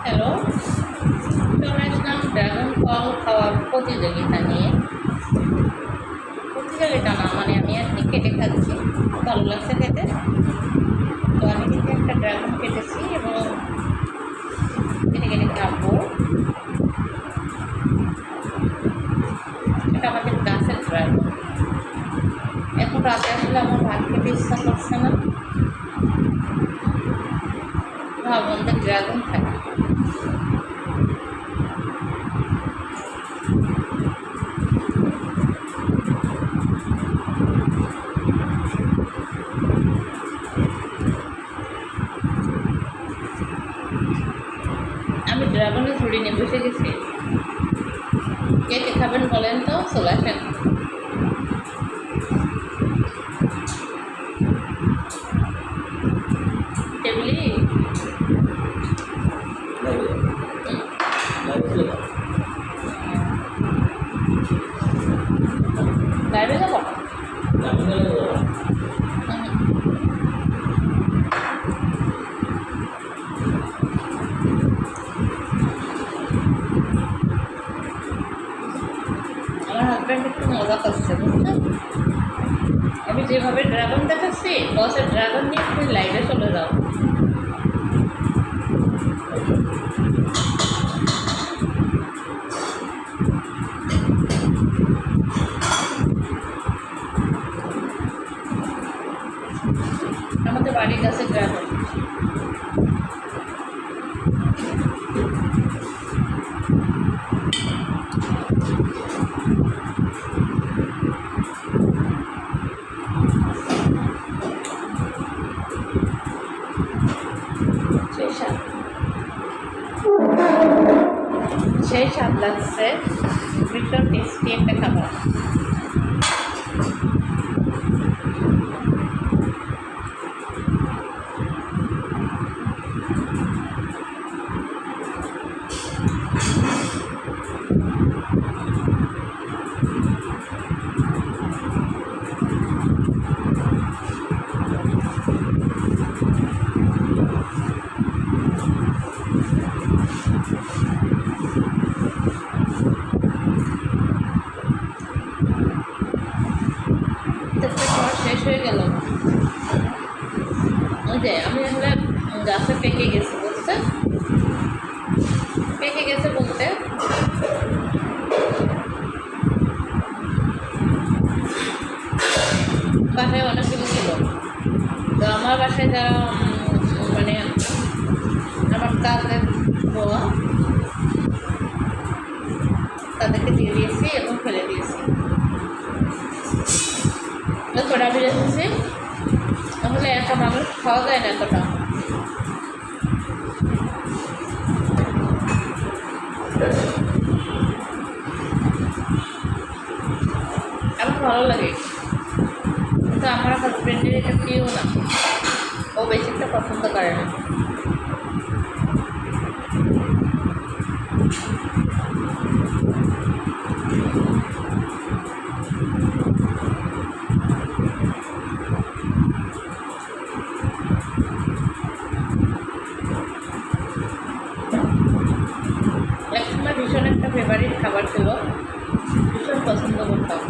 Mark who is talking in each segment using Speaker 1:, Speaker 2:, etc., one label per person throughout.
Speaker 1: Hello, চলে আসলাম dragon ফল খাওয়ার প্রতিযোগিতা নিয়ে। প্রতিযোগিতা না মানে আমি আর কি কেটে খাচ্ছি, ভালো লাগছে খেতে। তো আমি কিন্তু একটা ড্রাগন কেটেছি এবং কেটে কেটে খাবো। এটা আমাদের গাছের ড্রাগন। এখন রাতে আসলে আমার ভাত খেতে ইচ্ছা করছে না, ভাবলাম যে ড্রাগন খাই। আমি ড্রাগনের ঝুড়ি নিয়ে বসে গেছি। কে কে খাবেন বলেন তো, চলে আসেন। টেবিলি বাইরে যাবো। আমার হাজব্যান্ড একটু মজা করছে, বুঝছেন? আমি যেভাবে ড্রাগন দেখাচ্ছি, বসের ড্রাগন নিয়ে তুমি লাইভে চলে যাও। আমাদের বাড়ির কাছে ড্রাগন। সেই স্বাদ লাগছে, ভীষণ টেস্টি একটা খাবার। শেষ হয়ে গেল। ওই যে আমি আসলে গাছে পেকে গেছি, বুঝছেন? পেকে গেছে বলতে বাসায় অনেকগুলো ছিল। তো আমার বাসায় যারা মানে আমার কাজের বউয়া, তাদেরকে দিয়ে দিয়েছি এবং ফেলে দিয়েছি। কটা বেরিয়েছি, তাহলে একা মানুষ খাওয়া যায় না এতটা। আমার ভালো লাগে, কিন্তু আমার হাজব্যান্ডের এটা প্রিয় না, ও বেশি একটা পছন্দ করে না। একসময় ভীষণ একটা ফেভারিট খাবার ছিল, ভীষণ পছন্দ করতাম,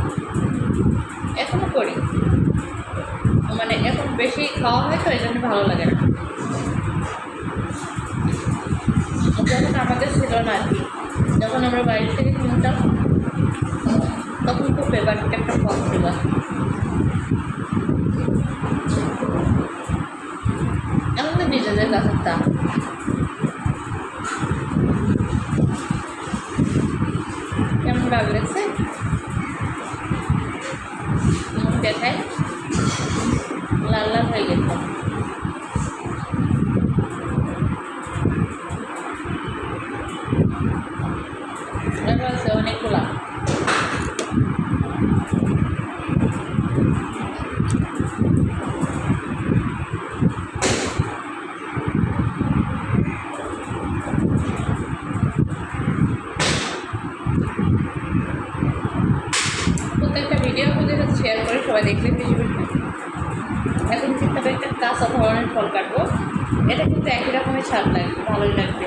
Speaker 1: এখনও করি। মানে এখন বেশি খাওয়া হয় তো এই জন্য ভালো লাগে না। যখন আমাদের ছিল না আর কি, যখন আমরা বাইরে থেকে কিনতাম তখন খুব ফেভারিট একটা ফল ছিল। এখন তো নিজেদের গাছের দাম। কেমন লাগছে দেখায়, লাল লাল হয়ে গেছে। আছে অনেকগুলা। প্রত্যেকটা ভিডিও খুঁজে শেয়ার করে সবাই দেখলে বেশি বেশি। এখন কিন্তু একটা কাঁচা ধরনের ফল কাটবো, এটা কিন্তু একই রকমের স্বাদ লাগবে, ভালোই লাগবে।